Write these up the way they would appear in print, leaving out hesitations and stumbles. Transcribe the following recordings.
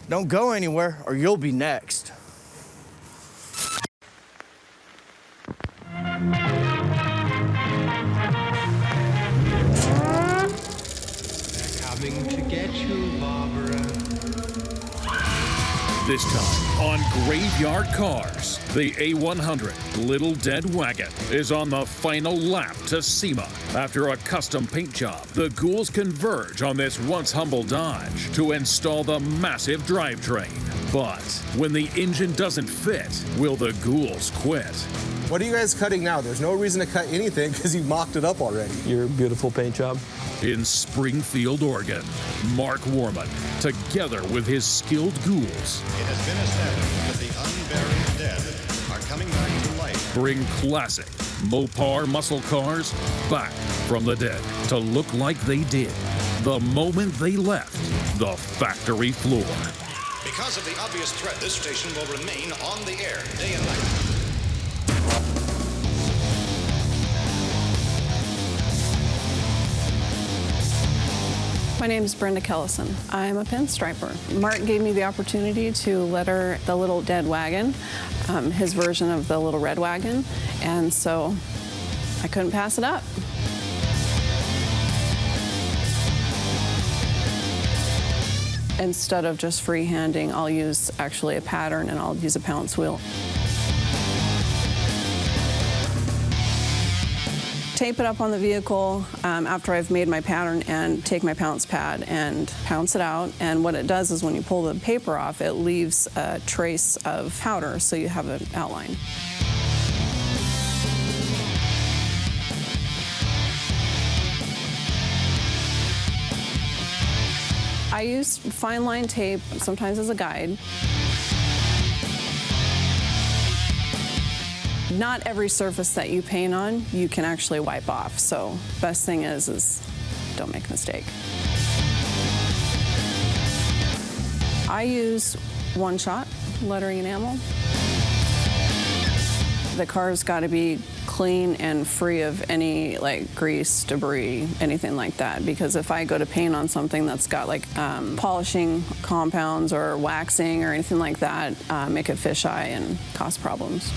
Don't go anywhere or you'll be next. Coming to get you, Barbara. This time on Graveyard Carz, the A100 Little Dead Wagon is on the final lap to SEMA. After a custom paint job, the Ghouls converge on this once humble Dodge to install the massive drivetrain. But when the engine doesn't fit, will the Ghouls quit? What are you guys cutting now? There's no reason to cut anything because you mocked it up already. Your beautiful paint job. In Springfield, Oregon, Mark Warman, together with his skilled Ghouls, It has been established that the unburied dead are coming back to life. bring classic Mopar muscle cars back from the dead to look like they did the moment they left the factory floor. Because of the obvious threat, this station will remain on the air day and night. My name is Brenda Kellison. I'm a pinstriper. Mark gave me the opportunity to letter the Little Dead Wagon, his version of the Little Red Wagon, and so I couldn't pass it up. Instead of just freehanding, I'll use actually a pattern and I'll use a pounce wheel. Tape it up on the vehicle after I've made my pattern and take my pounce pad and pounce it out. And what it does is when you pull the paper off, it leaves a trace of powder so you have an outline. I use fine line tape sometimes as a guide. Not every surface that you paint on, you can actually wipe off. So best thing is don't make a mistake. I use one-shot lettering enamel. The car's got to be clean and free of any like grease, debris, anything like that. Because if I go to paint on something that's got like polishing compounds or waxing or anything like that, make it fisheye and cause problems.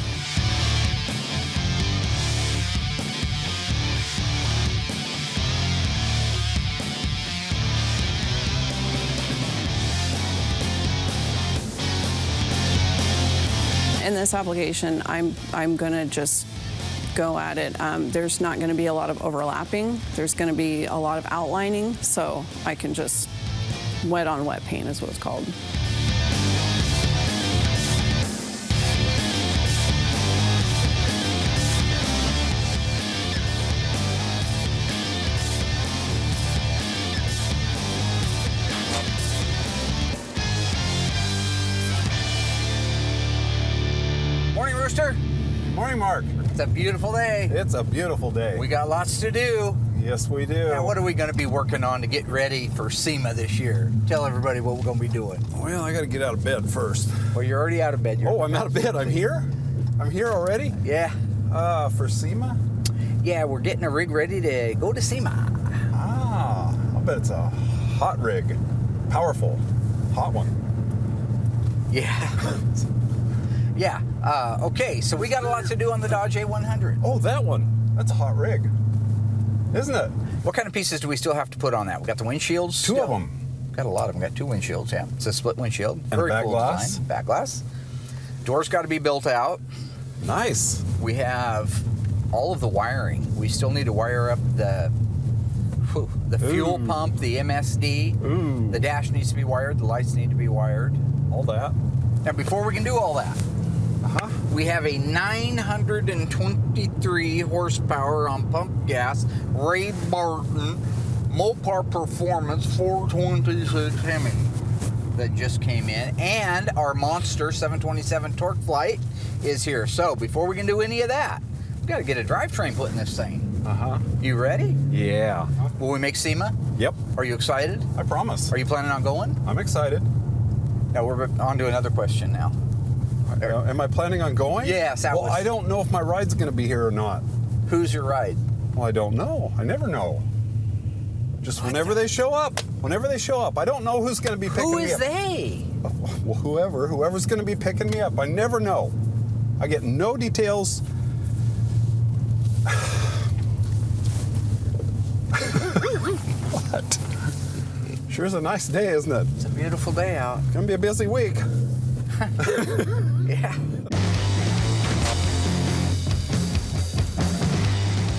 In this application, I'm gonna just go at it. There's not gonna be a lot of overlapping. There's gonna be a lot of outlining, so I can just wet on wet paint is what it's called. Morning, Rooster. Morning, Mark. It's a beautiful day. It's a beautiful day. We got lots to do. Yes, we do. Now, what are we going to be working on to get ready for SEMA this year? Tell everybody what we're going to be doing. Well, I got to get out of bed first. Well, you're already out of bed. Oh, I'm out of bed. I'm here? I'm here already? Yeah. For SEMA? Yeah, we're getting a rig ready to go to SEMA. Ah, I'll bet it's a hot rig. Powerful. Hot one. Yeah. Yeah. Okay, so we got a lot to do on the Dodge A100. Oh, that one. That's a hot rig. Isn't it? What kind of pieces do we still have to put on that? We got the windshields. Two of them. Got a lot of them. Got two windshields, yeah. It's a split windshield. And Very back cool glass. design. Back glass. Doors got to be built out. Nice. We have all of the wiring. We still need to wire up the fuel pump, the MSD. Ooh. The dash needs to be wired. The lights need to be wired. All that. Now, before we can do all that, we have a 923 horsepower on pump gas Ray Barton Mopar Performance 426 Hemi that just came in, and our monster 727 Torque Flight is here. So before we can do any of that, we got to get a drivetrain put in this thing. You ready? Yeah. Will we make SEMA? Yep. Are you excited? I promise. Are you planning on going? I'm excited. Now we're on to another question now. Am I planning on going? Yes. Well, I don't know if my ride's going to be here or not. Who's your ride? Well, I don't know. I never know. Just whenever they show up. Whenever they show up. I don't know who's going to be picking me up. Who is they? whoever's going to be picking me up. I never know. I get no details. What? Sure is a nice day, isn't it? It's a beautiful day out. It's going to be a busy week. Yeah.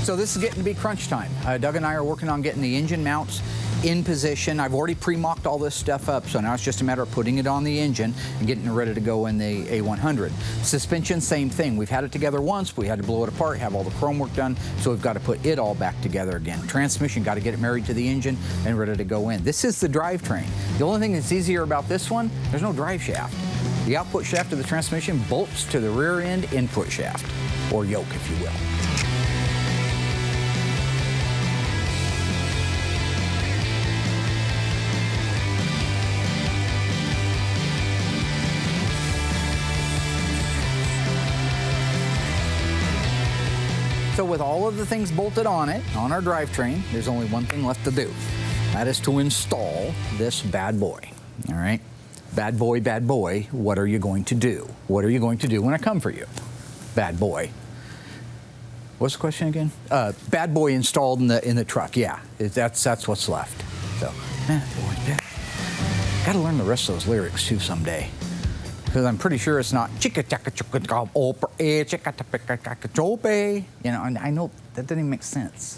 So this is getting to be crunch time. Doug and I are working on getting the engine mounts in position. I've already pre-mocked all this stuff up, so now it's just a matter of putting it on the engine and getting it ready to go in the A100. Suspension, same thing. We've had it together once, we had to blow it apart, have all the chrome work done, so we've got to put it all back together again. Transmission, got to get it married to the engine and ready to go in. This is the drivetrain. The only thing that's easier about this one, there's no drive shaft. The output shaft of the transmission bolts to the rear end input shaft, or yoke, if you will. So with all of the things bolted on it, on our drivetrain, there's only one thing left to do. That is to install this bad boy, all right? Bad boy, what are you going to do? What are you going to do when I come for you? Bad boy. What's the question again? Bad boy installed in the truck, yeah. That's what's left. So, bad boy, bad. Gotta learn the rest of those lyrics too someday. Because I'm pretty sure it's not chicka chaka chicka chicka chicka chope. You know, and I know that doesn't even make sense.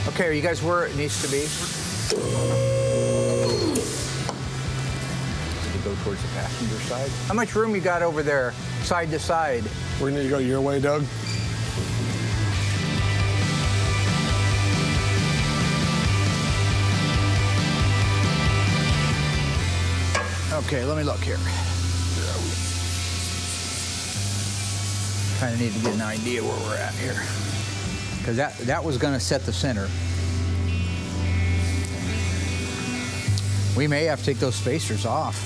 Okay, are you guys where it needs to be? Go towards the passenger side. How much room you got over there, side to side? We need to go your way, Doug. Okay, let me look here. Kind of need to get an idea where we're at here. Because that was going to set the center. We may have to take those spacers off.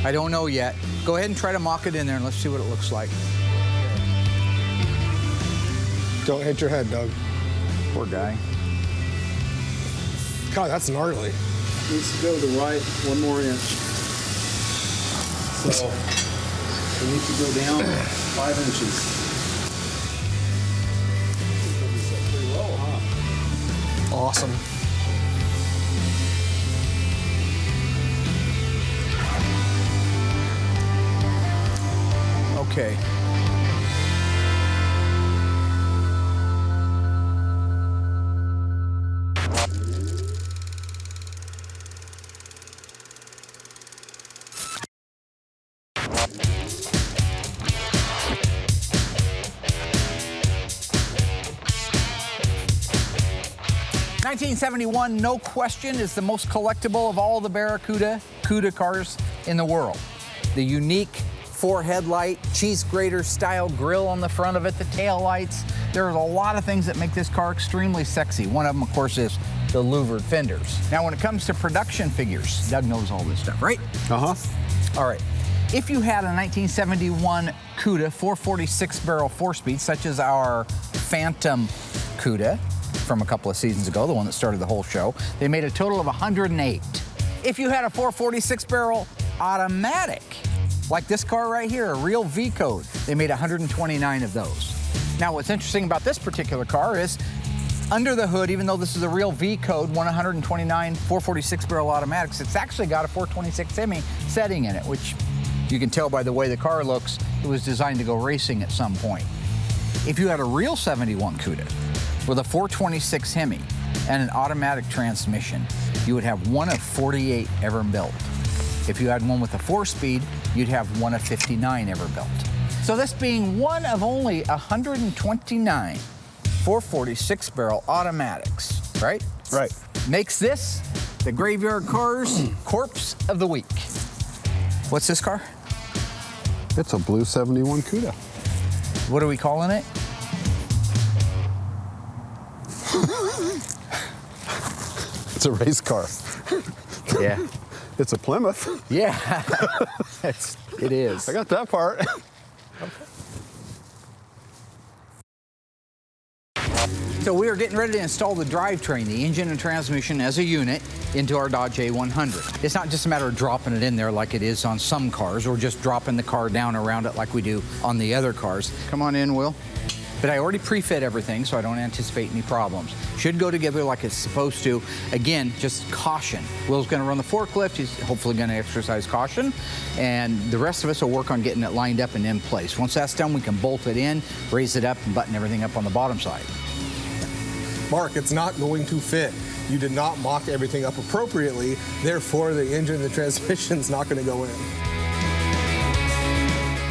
I don't know yet. Go ahead and try to mock it in there and let's see what it looks like. Don't hit your head, Doug. Poor guy. God, that's gnarly. Needs to go to the right 1 more inch. So we need to go down 5 inches. Pretty low, huh? Awesome. Okay. $1971, no question, is the most collectible of all the Barracuda cars in the world. The unique 4-headlight, cheese grater style grill on the front of it, the tail lights. There's a lot of things that make this car extremely sexy. One of them, of course, is the louvered fenders. Now, when it comes to production figures, Doug knows all this stuff, right? Uh-huh. All right. If you had a 1971 Cuda 446 barrel 4-speed, such as our Phantom Cuda from a couple of seasons ago, the one that started the whole show, they made a total of 108. If you had a 446 barrel automatic, like this car right here, a real V code, they made 129 of those. Now, what's interesting about this particular car is under the hood, even though this is a real V code, 129 446 barrel automatics, it's actually got a 426 Hemi setting in it, which you can tell by the way the car looks, it was designed to go racing at some point. If you had a real 71 Cuda with a 426 Hemi and an automatic transmission, you would have one of 48 ever built. If you had one with a 4-speed, you'd have one of 59 ever built. So this being one of only 129 446 barrel automatics, right? Right. Makes this the Graveyard Cars Corpse of the Week. What's this car? It's a blue 71 Cuda. What are we calling it? It's a race car. Yeah. It's a Plymouth. Yeah. It is. I got that part. So we are getting ready to install the drivetrain, the engine and transmission as a unit, into our Dodge A100. It's not just a matter of dropping it in there like it is on some cars, or just dropping the car down around it like we do on the other cars. Come on in, Will. But I already pre-fit everything, so I don't anticipate any problems. Should go together like it's supposed to. Again, just caution. Will's gonna run the forklift. He's hopefully gonna exercise caution. And the rest of us will work on getting it lined up and in place. Once that's done, we can bolt it in, raise it up, and button everything up on the bottom side. Mark, it's not going to fit. You did not mock everything up appropriately, therefore the engine and the transmission's not going to go in.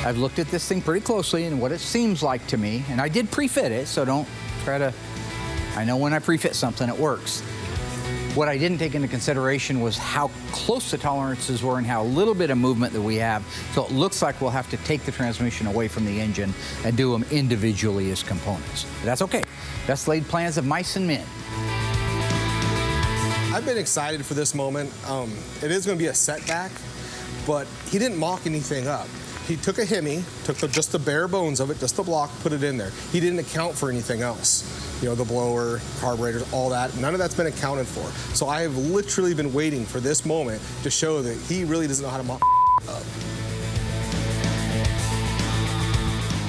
I've looked at this thing pretty closely and what it seems like to me, and I did pre-fit it, so don't try to, I know when I pre-fit something, it works. What I didn't take into consideration was how close the tolerances were and how little bit of movement that we have, so it looks like we'll have to take the transmission away from the engine and do them individually as components. But that's okay. Best laid plans of mice and men. I've been excited for this moment. It is going to be a setback, but he didn't mock anything up. He took a Hemi, took just the bare bones of it, just the block, put it in there. He didn't account for anything else. You know, the blower, carburetors, all that. None of that's been accounted for. So I have literally been waiting for this moment to show that he really doesn't know how to mock up.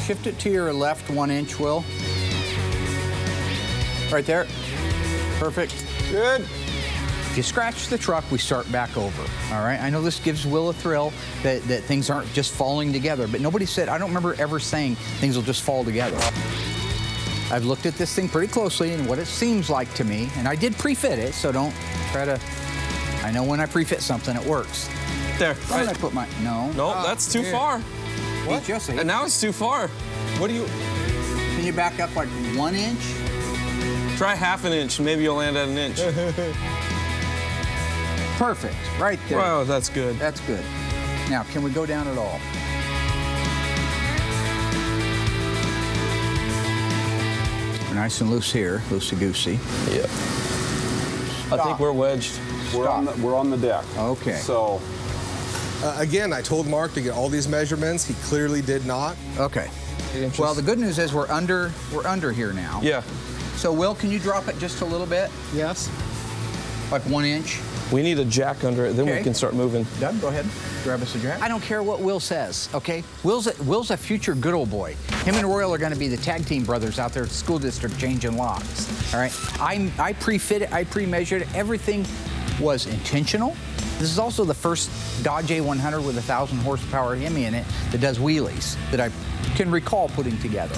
Shift it to your left 1 inch, Will. Right there. Perfect. Good. If you scratch the truck, we start back over, all right? I know this gives Will a thrill that things aren't just falling together, but nobody said, I don't remember ever saying things will just fall together. I've looked at this thing pretty closely and what it seems like to me, and I did pre-fit it, so don't try to, I know when I pre-fit something, it works. There. Why did I put my, no. No, that's too far. What? Just And now it's too far. What do you... Can you back up like 1 inch? Try half an inch, maybe you'll land at an inch. Perfect, right there. Wow, that's good. That's good. Now, can we go down at all? We're nice and loose here, loosey-goosey. Yeah. I think we're wedged. We're on the deck. Okay. So Again, I told Mark to get all these measurements. He clearly did not. Okay. Well, the good news is we're under here now. Yeah. So, Will, can you drop it just a little bit? Yes. Like 1 inch? We need a jack under it, then Okay. we can start moving. Doug, go ahead. Grab us a jack. I don't care what Will says, okay? Will's a future good old boy. Him and Royal are going to be the tag team brothers out there at the school district changing locks, all right? I pre-fit it, I pre-measured it. Everything was intentional. This is also the first Dodge A100 with 1,000 horsepower Hemi in it that does wheelies that I can recall putting together.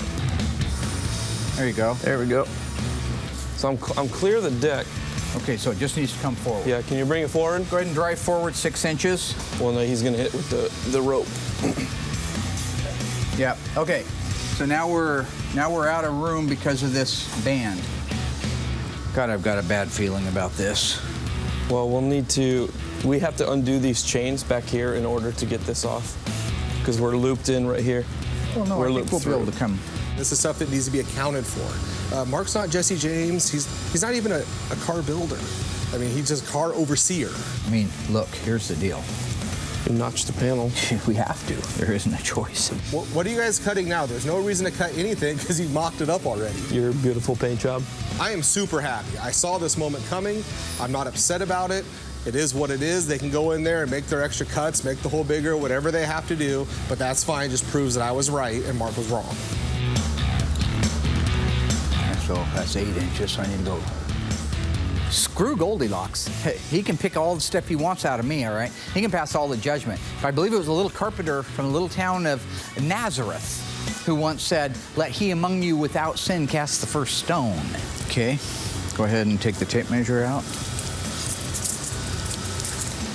There you go. There we go. So I'm clear of the deck. Okay, so it just needs to come forward. Yeah, can you bring it forward? Go ahead and drive forward 6 inches. Well, no, he's gonna hit with the rope. Yeah. Okay. So now we're out of room because of this band. God, I've got a bad feeling about this. Well, we have to undo these chains back here in order to get this off, because we're looped in right here. Well, no, I think we'll be able to come. This is stuff that needs to be accounted for. Mark's not Jesse James. He's not even a car builder. I mean, he's just a car overseer. I mean, look, here's the deal. You notch the panel. We have to. There isn't a choice. What are you guys cutting now? There's no reason to cut anything because you've mocked it up already. Your beautiful paint job. I am super happy. I saw this moment coming. I'm not upset about it. It is what it is. They can go in there and make their extra cuts, make the hole bigger, whatever they have to do, but that's fine. Just proves that I was right and Mark was wrong. So that's 8 inches, so I need to go. Screw Goldilocks. He can pick all the stuff he wants out of me, all right? He can pass all the judgment. I believe it was a little carpenter from the little town of Nazareth who once said, "Let he among you without sin cast the first stone." Okay, go ahead and take the tape measure out.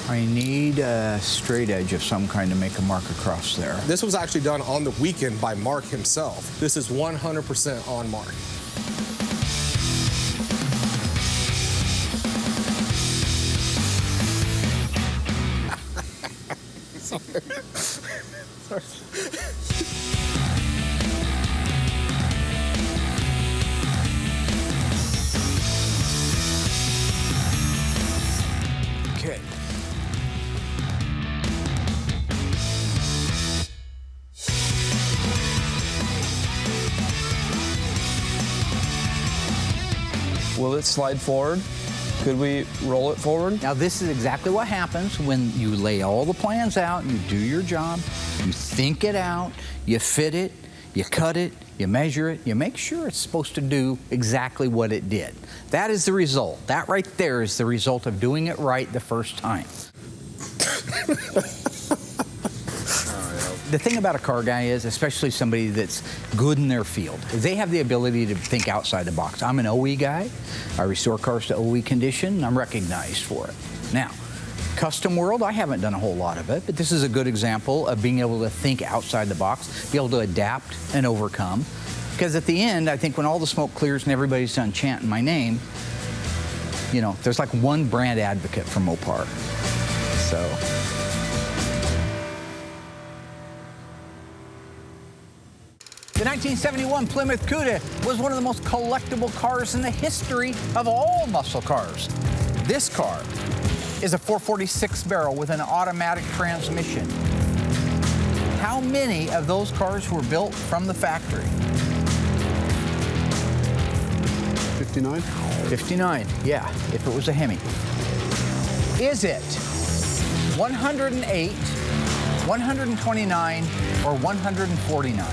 I need a straight edge of some kind to make a mark across there. This was actually done on the weekend by Mark himself. This is 100% on Mark. Sorry. Will it slide forward? Could we roll it forward? Now this is exactly what happens when you lay all the plans out, you do your job, you think it out, you fit it, you cut it, you measure it, you make sure it's supposed to do exactly what it did. That is the result. That right there is the result of doing it right the first time. The thing about a car guy is, especially somebody that's good in their field, is they have the ability to think outside the box. I'm an OE guy. I restore cars to OE condition, and I'm recognized for it. Now, custom world, I haven't done a whole lot of it, but this is a good example of being able to think outside the box, be able to adapt and overcome. Because at the end, I think when all the smoke clears and everybody's done chanting my name, you know, there's like one brand advocate for Mopar. So. The 1971 Plymouth Cuda was one of the most collectible cars in the history of all muscle cars. This car is a 446 barrel with an automatic transmission. How many of those cars were built from the factory? 59? 59, yeah, if it was a Hemi. Is it 108, 129, or 149?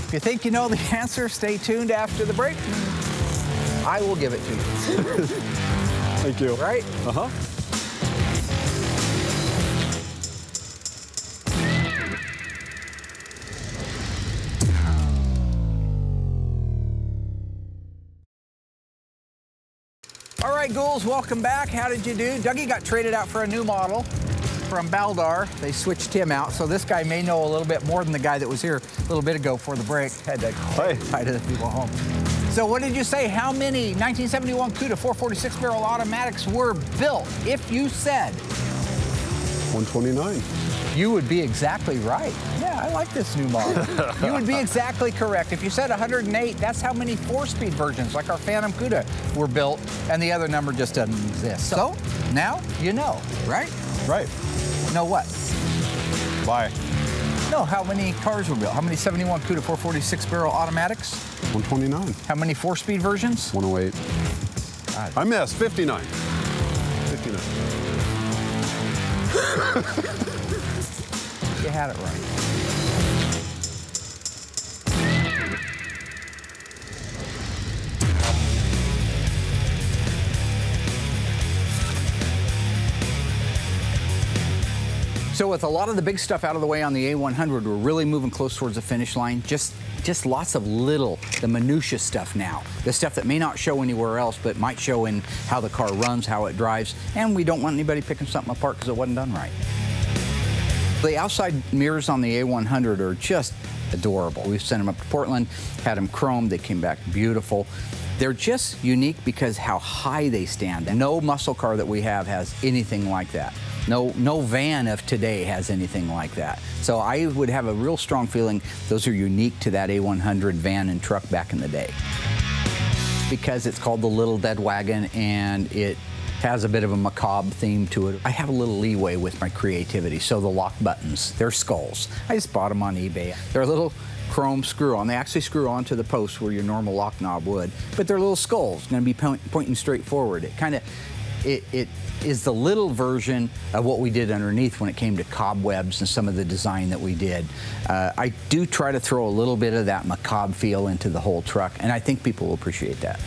If you think you know the answer, stay tuned after the break. I will give it to you. Thank you. Right? Uh-huh. All right, Ghouls, welcome back. How did you do? Dougie got traded out for a new model from Baldar. They switched him out, so this guy may know a little bit more than the guy that was here a little bit ago before the break. Had to hi to the people at home. So what did you say? How many 1971 Cuda 446 barrel automatics were built? If you said 129. you would be exactly right. Yeah, I like this new model. You would be exactly correct. If you said 108, that's how many 4-speed versions, like our Phantom Cuda, were built, and the other number just doesn't exist. So now you know, right? Right. Know what? Bye. No, how many cars were built? How many 71 Cuda 446 barrel automatics? 129. How many 4-speed versions? 108. I missed. 59. 59. You had it right. So with a lot of the big stuff out of the way on the A100, we're really moving close towards the finish line. Just lots of little, the minutia stuff now. The stuff that may not show anywhere else, but might show in how the car runs, how it drives, and we don't want anybody picking something apart because it wasn't done right. The outside mirrors on the A100 are just adorable. We've sent them up to Portland, had them chromed, they came back beautiful. They're just unique because how high they stand. And no muscle car that we have has anything like that. No van of today has anything like that. So I would have a real strong feeling those are unique to that A100 van and truck back in the day. Because it's called the Little Dead Wagon and it has a bit of a macabre theme to it. I have a little leeway with my creativity. So the lock buttons, they're skulls. I just bought them on eBay. They're a little chrome screw on. They actually screw onto the post where your normal lock knob would, but they're little skulls, going to be pointing straight forward. It is the little version of what we did underneath when it came to cobwebs and some of the design that we did. I do try to throw a little bit of that macabre feel into the whole truck, and I think people will appreciate that.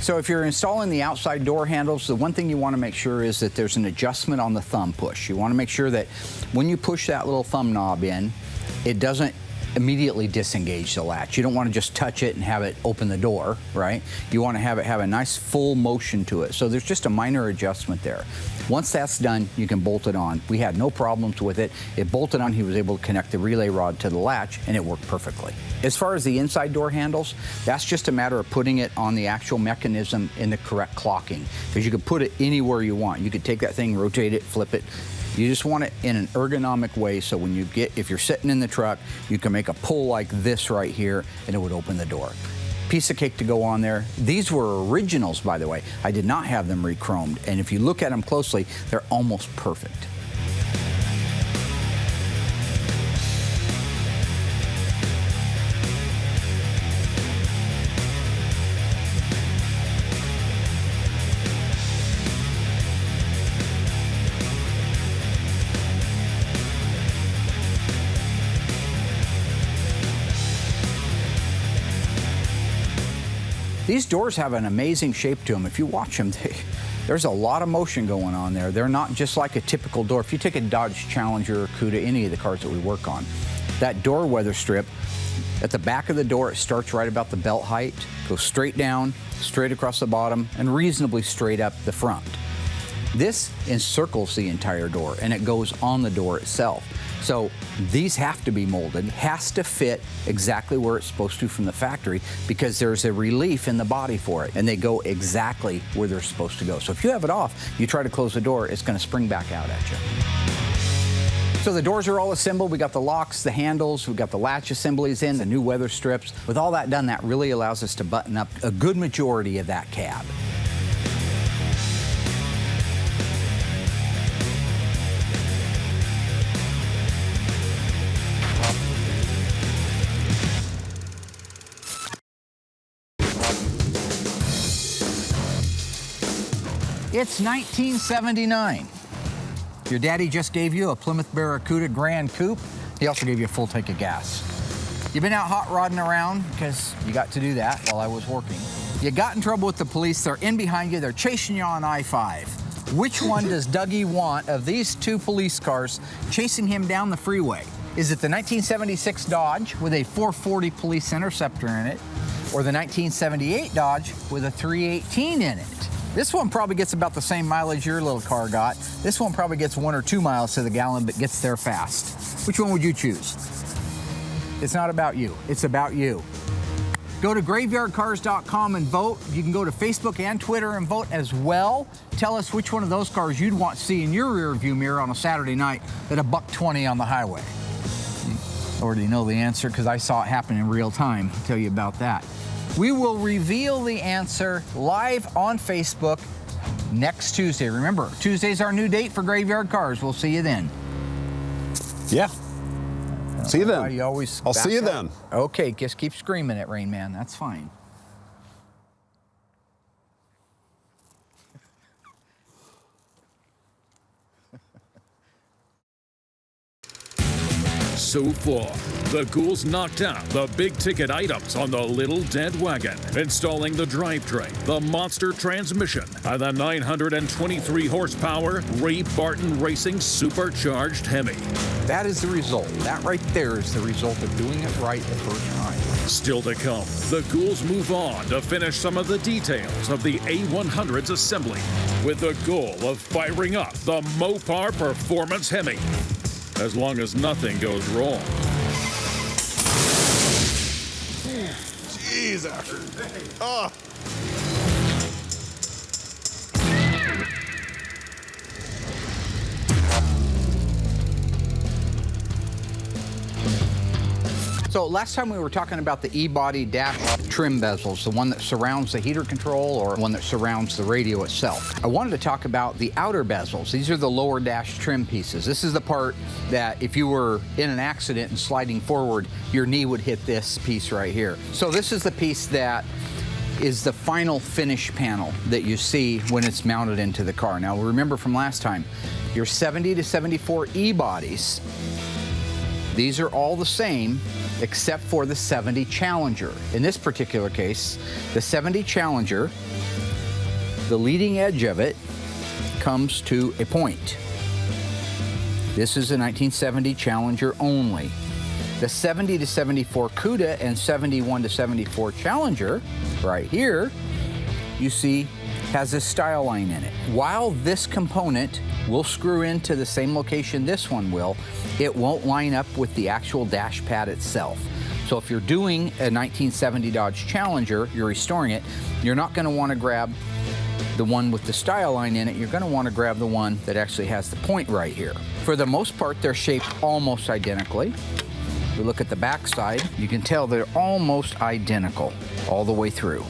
So if you're installing the outside door handles, the one thing you want to make sure is that there's an adjustment on the thumb push. You want to make sure that when you push that little thumb knob in, it doesn't immediately disengage the latch. You don't want to just touch it and have it open the door, right? You want to have it have a nice full motion to it. So there's just a minor adjustment there. Once that's done, you can bolt it on. We had no problems with it. It bolted on, he was able to connect the relay rod to the latch, and it worked perfectly. As far as the inside door handles, that's just a matter of putting it on the actual mechanism in the correct clocking, because you can put it anywhere you want. You could take that thing, rotate it, flip it. You just want it in an ergonomic way, so when you if you're sitting in the truck, you can make a pull like this right here, and it would open the door. Piece of cake to go on there. These were originals, by the way. I did not have them re-chromed, and if you look at them closely, they're almost perfect. These doors have an amazing shape to them. If you watch them, there's a lot of motion going on there. They're not just like a typical door. If you take a Dodge Challenger or Cuda, any of the cars that we work on, that door weather strip, at the back of the door, it starts right about the belt height, goes straight down, straight across the bottom, and reasonably straight up the front. This encircles the entire door, and it goes on the door itself. So these have to be molded, has to fit exactly where it's supposed to from the factory, because there's a relief in the body for it, and they go exactly where they're supposed to go. So if you have it off, you try to close the door, it's going to spring back out at you. So the doors are all assembled. We got the locks, the handles, we've got the latch assemblies in, the new weather strips. With all that done, that really allows us to button up a good majority of that cab. It's 1979. Your daddy just gave you a Plymouth Barracuda Grand Coupe. He also gave you a full tank of gas. You've been out hot rodding around because you got to do that while I was working. You got in trouble with the police. They're in behind you. They're chasing you on I-5. Which one does Dougie want of these two police cars chasing him down the freeway? Is it the 1976 Dodge with a 440 Police Interceptor in it, or the 1978 Dodge with a 318 in it? This one probably gets about the same mileage your little car got. This one probably gets 1 or 2 miles to the gallon, but gets there fast. Which one would you choose? It's not about you, it's about you. Go to graveyardcars.com and vote. You can go to Facebook and Twitter and vote as well. Tell us which one of those cars you'd want to see in your rear view mirror on a Saturday night at $120 on the highway. You already know the answer because I saw it happen in real time. I'll tell you about that. We will reveal the answer live on Facebook next Tuesday. Remember, Tuesday's our new date for Graveyard Cars. We'll see you then. Yeah. See you then. I'll see you then. Okay, just keep screaming it, Rain Man. That's fine. So far, the Ghouls knocked out the big-ticket items on the Little Dead Wagon, installing the drivetrain, the monster transmission, and the 923-horsepower Ray Barton Racing supercharged Hemi. That is the result. That right there is the result of doing it right the first time. Still to come, the Ghouls move on to finish some of the details of the A100's assembly, with the goal of firing up the Mopar Performance Hemi. As long as nothing goes wrong. Jeez, Asher. Oh. So last time we were talking about the E-body dash trim bezels, the one that surrounds the heater control or one that surrounds the radio itself. I wanted to talk about the outer bezels. These are the lower dash trim pieces. This is the part that if you were in an accident and sliding forward, your knee would hit this piece right here. So this is the piece that is the final finish panel that you see when it's mounted into the car. Now remember from last time, your 70 to 74 E-bodies, these are all the same except for the 70 Challenger. In this particular case, the 70 Challenger, the leading edge of it comes to a point. This is a 1970 Challenger only. The 70 to 74 Cuda and 71 to 74 Challenger, right here, you see has a style line in it. While this component will screw into the same location this one will, it won't line up with the actual dash pad itself. So if you're doing a 1970 Dodge Challenger, you're restoring it, you're not going to want to grab the one with the style line in it, you're going to want to grab the one that actually has the point right here. For the most part, they're shaped almost identically. If you look at the back side, you can tell they're almost identical all the way through.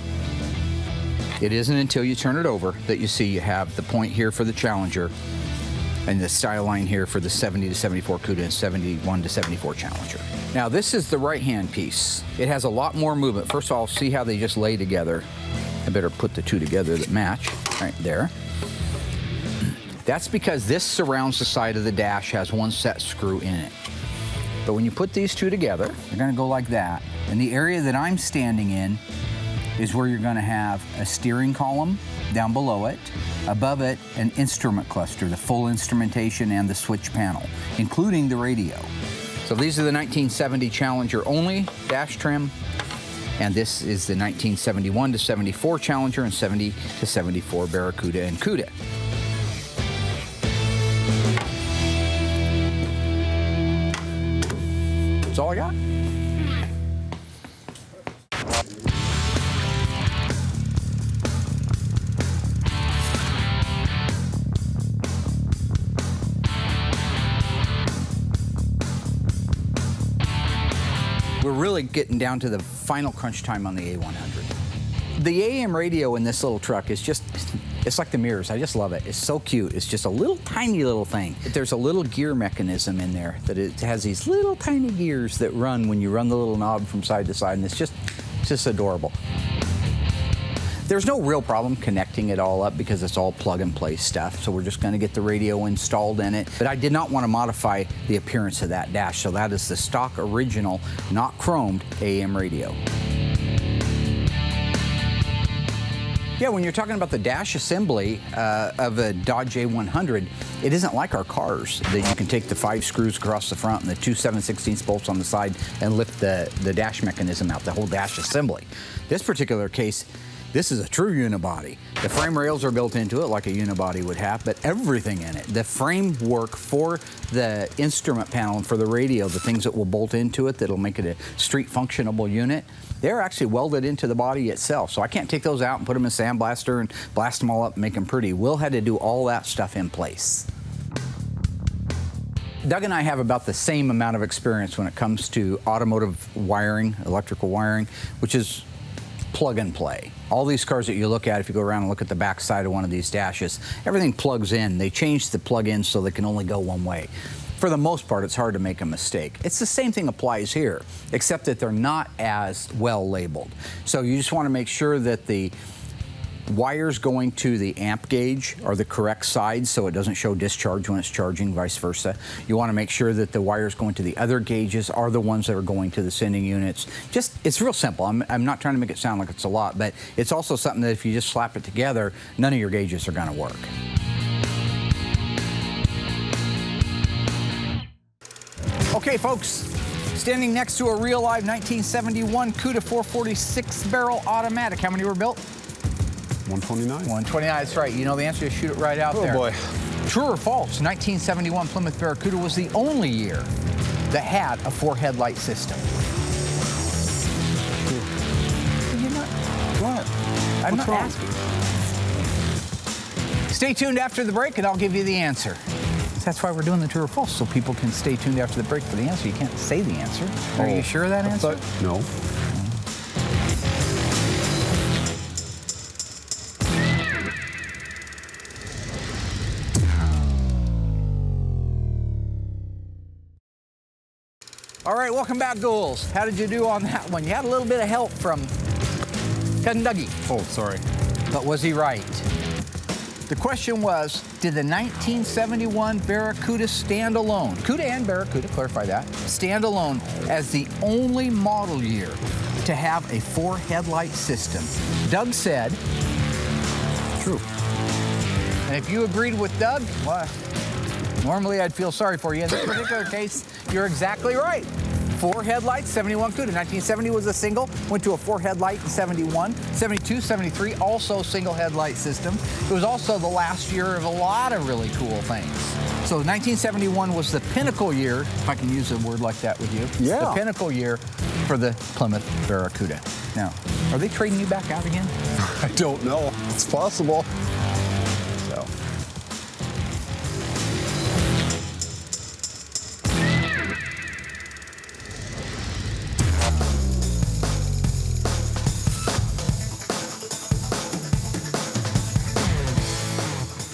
It isn't until you turn it over that you see you have the point here for the Challenger and the style line here for the 70 to 74 Cuda and 71 to 74 Challenger. Now this is the right-hand piece. It has a lot more movement. First of all, see how they just lay together. I better put the two together that match, right there. That's because this surrounds the side of the dash, has one set screw in it. But when you put these two together, they're gonna go like that. And the area that I'm standing in is where you're going to have a steering column down below it, above it an instrument cluster, the full instrumentation and the switch panel, including the radio. So these are the 1970 Challenger only dash trim, and this is the 1971 to 74 Challenger and 70 to 74 Barracuda and Cuda. That's all I got. We're really getting down to the final crunch time on the A100. The AM radio in this little truck is just, it's like the mirrors. I just love it. It's so cute. It's just a little tiny little thing. There's a little gear mechanism in there that it has these little tiny gears that run when you run the little knob from side to side, and it's just adorable. There's no real problem connecting it all up because it's all plug-and-play stuff, so we're just going to get the radio installed in it. But I did not want to modify the appearance of that dash, so that is the stock original, not chromed, AM radio. Yeah, when you're talking about the dash assembly of a Dodge A100, it isn't like our cars that you can take the 5 screws across the front and the 2 7/16 bolts on the side and lift the dash mechanism out, the whole dash assembly. This particular case, this is a true unibody. The frame rails are built into it like a unibody would have, but everything in it, the framework for the instrument panel and for the radio, the things that will bolt into it that'll make it a street functionable unit, they're actually welded into the body itself. So I can't take those out and put them in a sandblaster and blast them all up and make them pretty. Will had to do all that stuff in place. Doug and I have about the same amount of experience when it comes to automotive wiring, electrical wiring, which is plug and play. All these cars that you look at, if you go around and look at the back side of one of these dashes, everything plugs in. They changed the plug-in so they can only go one way. For the most part, it's hard to make a mistake. It's the same thing applies here, except that they're not as well labeled. So you just want to make sure that the wires going to the amp gauge are the correct sides so it doesn't show discharge when it's charging, vice versa. You want to make sure that the wires going to the other gauges are the ones that are going to the sending units. Just, it's real simple. I'm not trying to make it sound like it's a lot, but it's also something that if you just slap it together, none of your gauges are going to work. Okay, folks, standing next to a real live 1971 Cuda 446 barrel automatic. How many were built? 129. 129, that's right. You know the answer, shoot it right out there. Oh boy. True or false, 1971 Plymouth Barracuda was the only year that had a 4-headlight system. You're not, what? I'm not asking. Stay tuned after the break and I'll give you the answer. That's why we're doing the true or false, so people can stay tuned after the break for the answer. You can't say the answer. Are you sure of that answer? No. All right, welcome back, Ghouls. How did you do on that one? You had a little bit of help from Cousin Dougie. Oh, sorry. But was he right? The question was, did the 1971 Barracuda stand alone? Cuda and Barracuda, clarify that. Stand alone as the only model year to have a 4-headlight system. Doug said, true. And if you agreed with Doug, well, normally I'd feel sorry for you. In this particular case, you're exactly right. 4 headlights, 71 Cuda. 1970 was a single, went to a 4-headlight in 71. 72, 73, also single headlight system. It was also the last year of a lot of really cool things. So 1971 was the pinnacle year, if I can use a word like that with you. Yeah. The pinnacle year for the Plymouth Barracuda. Now, are they trading you back out again? I don't know. It's possible. So.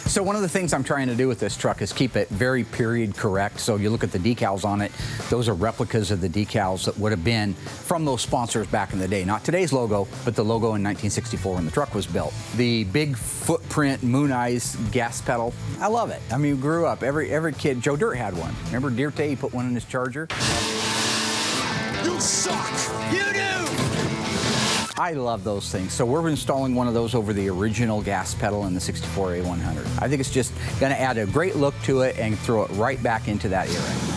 So one of the things I'm trying to do with this truck is keep it very period correct. So you look at the decals on it, those are replicas of the decals that would have been from those sponsors back in the day. Not today's logo, but the logo in 1964 when the truck was built. The big footprint moon eyes gas pedal, I love it. I mean, we grew up, every kid, Joe Dirt had one. Remember Dirte, he put one in his Charger? You suck! You do! I love those things. So we're installing one of those over the original gas pedal in the 64 A100. I think it's just going to add a great look to it and throw it right back into that era.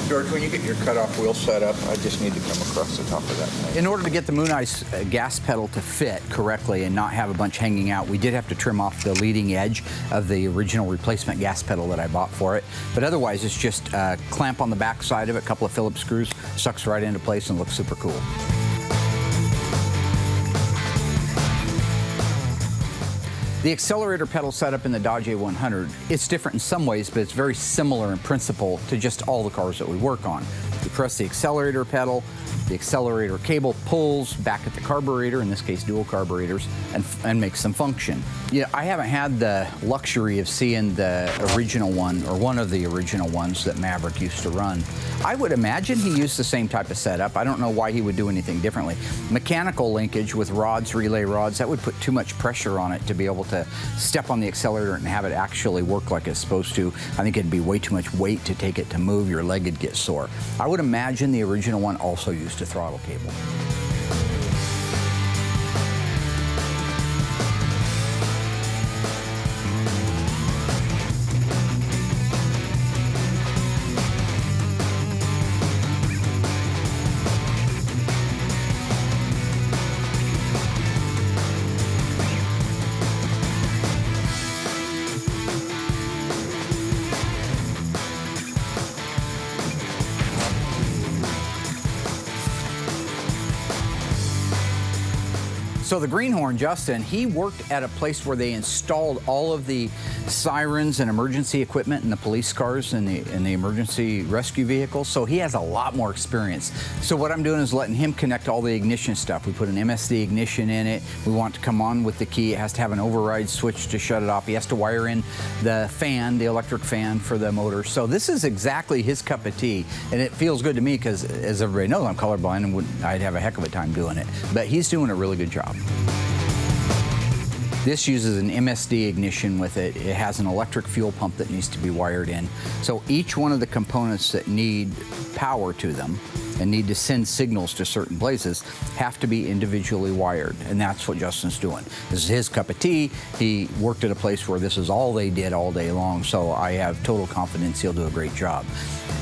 George, when you get your cutoff wheel set up, I just need to come across the top of that thing. In order to get the Moon Ice gas pedal to fit correctly and not have a bunch hanging out, we did have to trim off the leading edge of the original replacement gas pedal that I bought for it. But otherwise, it's just a clamp on the back side of it, a couple of Phillips screws, sucks right into place and looks super cool. The accelerator pedal setup in the Dodge A100, it's different in some ways, but it's very similar in principle to just all the cars that we work on. You press the accelerator pedal, the accelerator cable pulls back at the carburetor, in this case dual carburetors, and makes them function. Yeah, I haven't had the luxury of seeing the original one, or one of the original ones that Maverick used to run. I would imagine he used the same type of setup. I don't know why he would do anything differently. Mechanical linkage with rods, relay rods, that would put too much pressure on it to be able to step on the accelerator and have it actually work like it's supposed to. I think it'd be way too much weight to take it to move. Your leg would get sore. I would imagine the original one also used a throttle cable. So the greenhorn, Justin, he worked at a place where they installed all of the sirens and emergency equipment in the police cars and the emergency rescue vehicles. So he has a lot more experience. So what I'm doing is letting him connect all the ignition stuff. We put an MSD ignition in it. We want it to come on with the key. It has to have an override switch to shut it off. He has to wire in the fan, the electric fan for the motor. So this is exactly his cup of tea. And it feels good to me because, as everybody knows, I'm colorblind and I'd have a heck of a time doing it. But he's doing a really good job. This uses an MSD ignition with it. It has an electric fuel pump that needs to be wired in. So each one of the components that need power to them and need to send signals to certain places have to be individually wired, and that's what Justin's doing. This is his cup of tea. He worked at a place where this is all they did all day long, so I have total confidence he'll do a great job.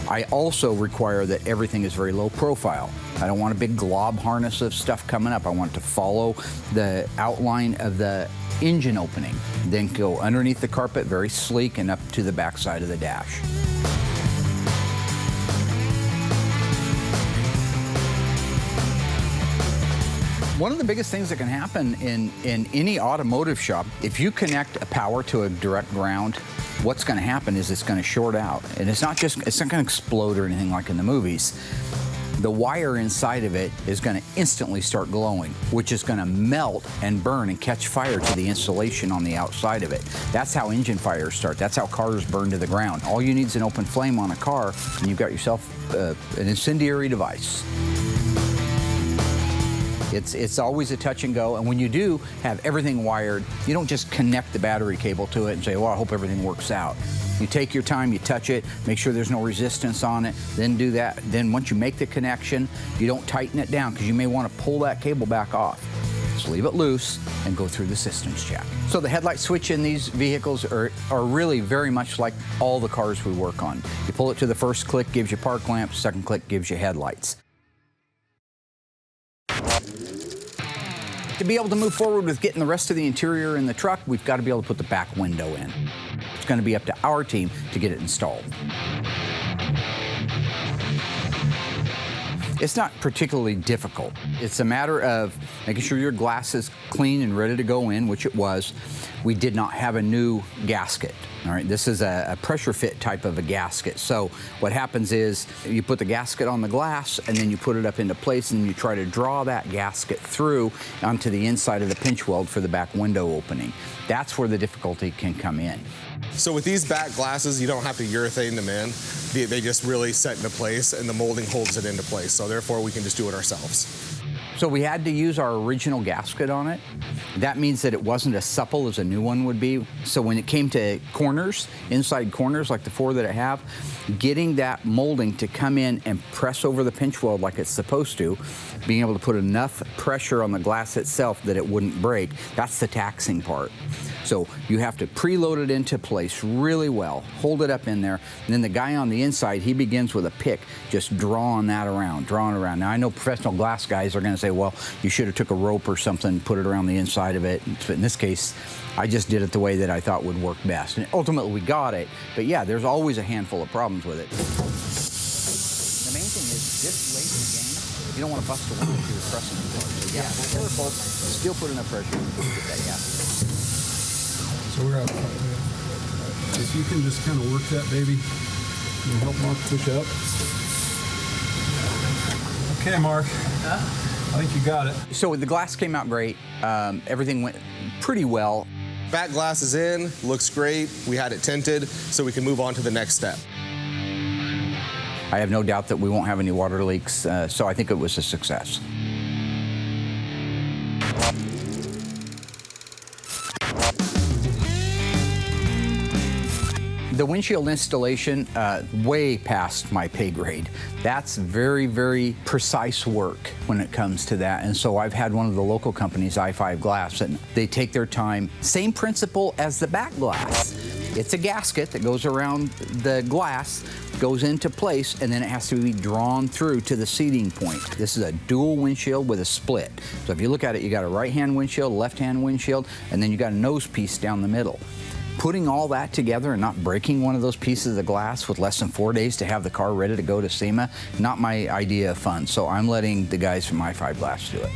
I also require that everything is very low profile. I don't want a big glob harness of stuff coming up. I want it to follow the outline of the engine opening, then go underneath the carpet, very sleek, and up to the back side of the dash. One of the biggest things that can happen in any automotive shop, if you connect a power to a direct ground, what's going to happen is it's going to short out. And it's not going to explode or anything like in the movies. The wire inside of it is going to instantly start glowing, which is going to melt and burn and catch fire to the insulation on the outside of it. That's how engine fires start. That's how cars burn to the ground. All you need is an open flame on a car, and you've got yourself an incendiary device. It's always a touch and go, and when you do have everything wired, you don't just connect the battery cable to it and say, well, I hope everything works out. You take your time, you touch it, make sure there's no resistance on it, then do that. Then once you make the connection, you don't tighten it down because you may want to pull that cable back off. Just leave it loose and go through the systems check. So the headlight switch in these vehicles are really very much like all the cars we work on. You pull it to the first click, gives you park lamps, second click gives you headlights. To be able to move forward with getting the rest of the interior in the truck, we've got to be able to put the back window in. It's going to be up to our team to get it installed. It's not particularly difficult. It's a matter of making sure your glass is clean and ready to go in, which it was. We did not have a new gasket. All right, this is a pressure fit type of a gasket. So what happens is you put the gasket on the glass and then you put it up into place and you try to draw that gasket through onto the inside of the pinch weld for the back window opening. That's where the difficulty can come in. So with these back glasses, you don't have to urethane them in. They just really set into place and the molding holds it into place. So therefore we can just do it ourselves. So we had to use our original gasket on it. That means that it wasn't as supple as a new one would be. So when it came to corners, inside corners like the 4 that I have, getting that molding to come in and press over the pinch weld like it's supposed to, being able to put enough pressure on the glass itself that it wouldn't break, that's the taxing part. So you have to preload it into place really well, hold it up in there, and then the guy on the inside, he begins with a pick, just drawing that around, drawing around. Now I know professional glass guys are gonna say, well, you should have took a rope or something, put it around the inside of it. But in this case, I just did it the way that I thought would work best. And ultimately we got it, but yeah, there's always a handful of problems with it. The main thing is this late in the game, you don't want to bust a window if you're pressing too hard. So yeah, be careful, still put enough pressure to get that, yeah. So we're out. If you can just kind of work that baby, and help Mark push up. Okay, Mark. I think you got it. So the glass came out great. Everything went pretty well. Back glass is in, looks great. We had it tinted, so we can move on to the next step. I have no doubt that we won't have any water leaks, so I think it was a success. The windshield installation, way past my pay grade. That's very, very precise work when it comes to that. And so I've had one of the local companies, i5 Glass, and they take their time. Same principle as the back glass. It's a gasket that goes around the glass, goes into place, and then it has to be drawn through to the seating point. This is a dual windshield with a split. So if you look at it, you got a right-hand windshield, a left-hand windshield, and then you got a nose piece down the middle. Putting all that together and not breaking one of those pieces of glass with less than 4 days to have the car ready to go to SEMA, not my idea of fun. So I'm letting the guys from i5 Glass do it.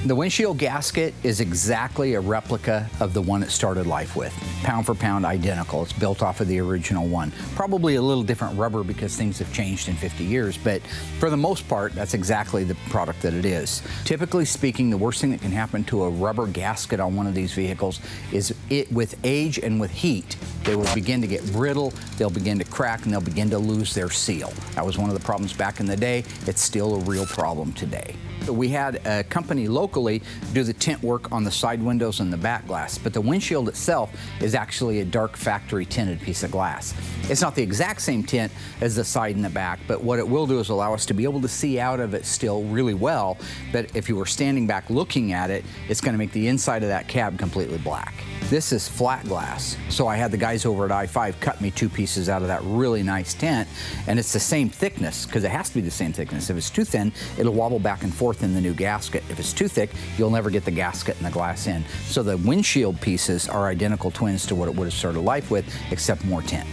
The windshield gasket is exactly a replica of the one it started life with. Pound for pound identical. It's built off of the original one. Probably a little different rubber because things have changed in 50 years, but for the most part, that's exactly the product that it is. Typically speaking, the worst thing that can happen to a rubber gasket on one of these vehicles is with age and with heat, they will begin to get brittle, they'll begin to crack, and they'll begin to lose their seal. That was one of the problems back in the day. It's still a real problem today. We had a company locally do the tint work on the side windows and the back glass, but the windshield itself is actually a dark factory tinted piece of glass. It's not the exact same tint as the side and the back, but what it will do is allow us to be able to see out of it still really well, but if you were standing back looking at it, it's going to make the inside of that cab completely black. This is flat glass, so I had the guys over at i5 cut me 2 pieces out of that really nice tint, and it's the same thickness, because it has to be the same thickness. If it's too thin, it'll wobble back and forth in the new gasket. If it's too thick, you'll never get the gasket and the glass in. So the windshield pieces are identical twins to what it would have started life with, except more tint.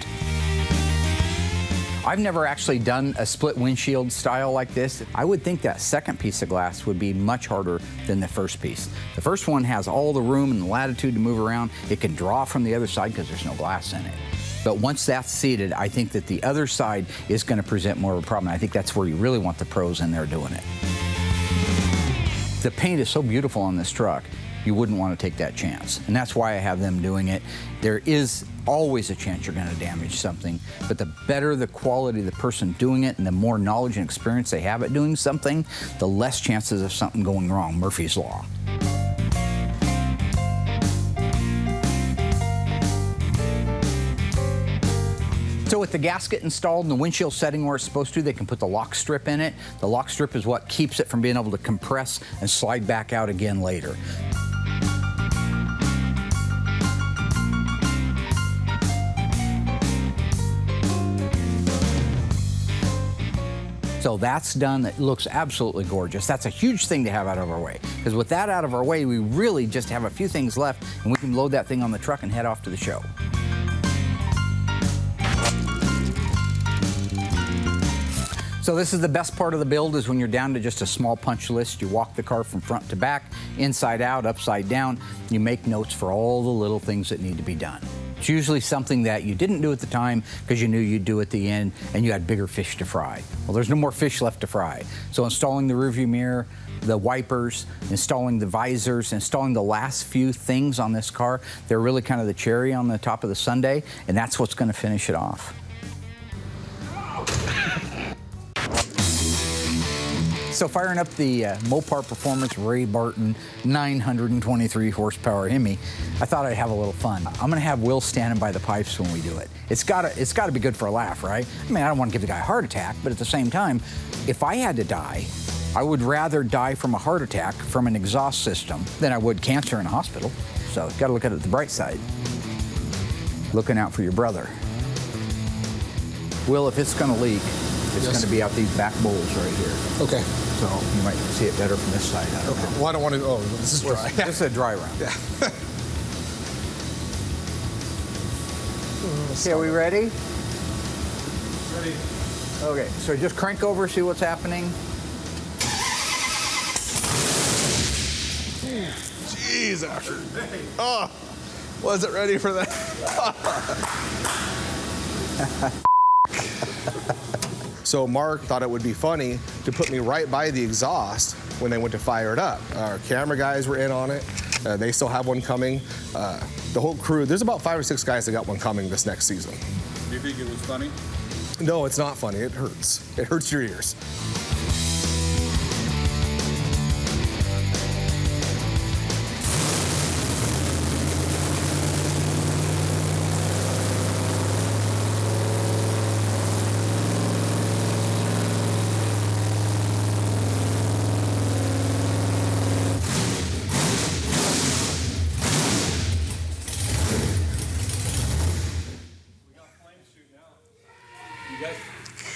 I've never actually done a split windshield style like this. I would think that second piece of glass would be much harder than the first piece. The first one has all the room and the latitude to move around. It can draw from the other side because there's no glass in it. But once that's seated, I think that the other side is going to present more of a problem. I think that's where you really want the pros in there doing it. The paint is so beautiful on this truck, you wouldn't want to take that chance. And that's why I have them doing it. There is always a chance you're going to damage something, but the better the quality of the person doing it and the more knowledge and experience they have at doing something, the less chances of something going wrong. Murphy's Law. So with the gasket installed and the windshield setting where it's supposed to, they can put the lock strip in it. The lock strip is what keeps it from being able to compress and slide back out again later. So that's done. It looks absolutely gorgeous. That's a huge thing to have out of our way, because with that out of our way, we really just have a few things left, and we can load that thing on the truck and head off to the show. So this is the best part of the build, is when you're down to just a small punch list. You walk the car from front to back, inside out, upside down. You make notes for all the little things that need to be done. It's usually something that you didn't do at the time because you knew you'd do at the end and you had bigger fish to fry. Well, there's no more fish left to fry. So installing the rearview mirror, the wipers, installing the visors, installing the last few things on this car, they're really kind of the cherry on the top of the sundae, and that's what's going to finish it off. So firing up the Mopar Performance Ray Barton 923 horsepower Hemi, I thought I'd have a little fun. I'm gonna have Will standing by the pipes when we do it. It's gotta be good for a laugh, right? I mean, I don't want to give the guy a heart attack, but at the same time, if I had to die, I would rather die from a heart attack from an exhaust system than I would cancer in a hospital. So gotta look at it the bright side. Looking out for your brother. Will, if it's gonna leak, it's going to be out these back bowls right here. Okay. So you might see it better from this side. I don't know. Well, I don't want to. Oh, this is dry. This is a dry round. Yeah. Okay, are we ready? Ready. Okay, so just crank over, see what's happening. Jeez, Asher. Oh, wasn't ready for that. So Mark thought it would be funny to put me right by the exhaust when they went to fire it up. Our camera guys were in on it. They still have one coming. The whole crew, there's about 5 or 6 guys that got one coming this next season. Do you think it was funny? No, it's not funny. It hurts. It hurts your ears.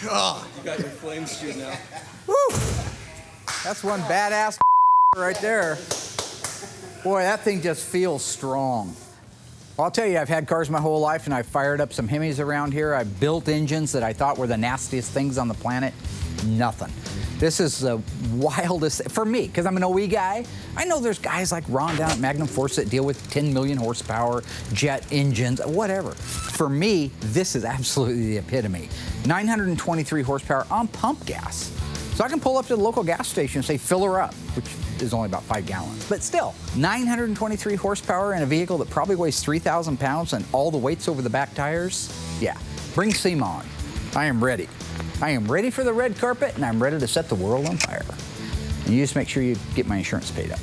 You got your flames shooting out. Woo! That's one badass right there. Boy, that thing just feels strong. Well, I'll tell you, I've had cars my whole life, and I've fired up some Hemis around here. I've built engines that I thought were the nastiest things on the planet. Nothing. This is the wildest, for me, because I'm an OE guy. I know there's guys like Ron down at Magnum Force that deal with 10 million horsepower, jet engines, whatever. For me, this is absolutely the epitome. 923 horsepower on pump gas. So I can pull up to the local gas station and say, fill her up, which is only about 5 gallons. But still, 923 horsepower in a vehicle that probably weighs 3,000 pounds and all the weight's over the back tires? Yeah, bring SEMA on. I am ready. I am ready for the red carpet, and I'm ready to set the world on fire. And you just make sure you get my insurance paid up.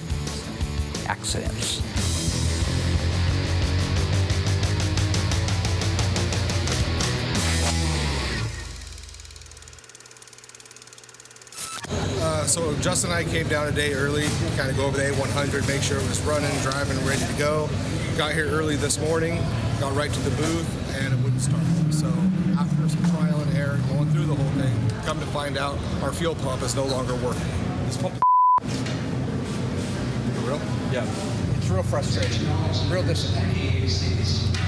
Accidents. So Justin and I came down a day early, kind of go over the A100, make sure it was running, driving, ready to go. Got here early this morning, got right to the booth, and it wouldn't start. So after some trial and error, going through the whole thing, come to find out our fuel pump is no longer working. This pump for real? Yeah. It's real frustrating, real disappointing.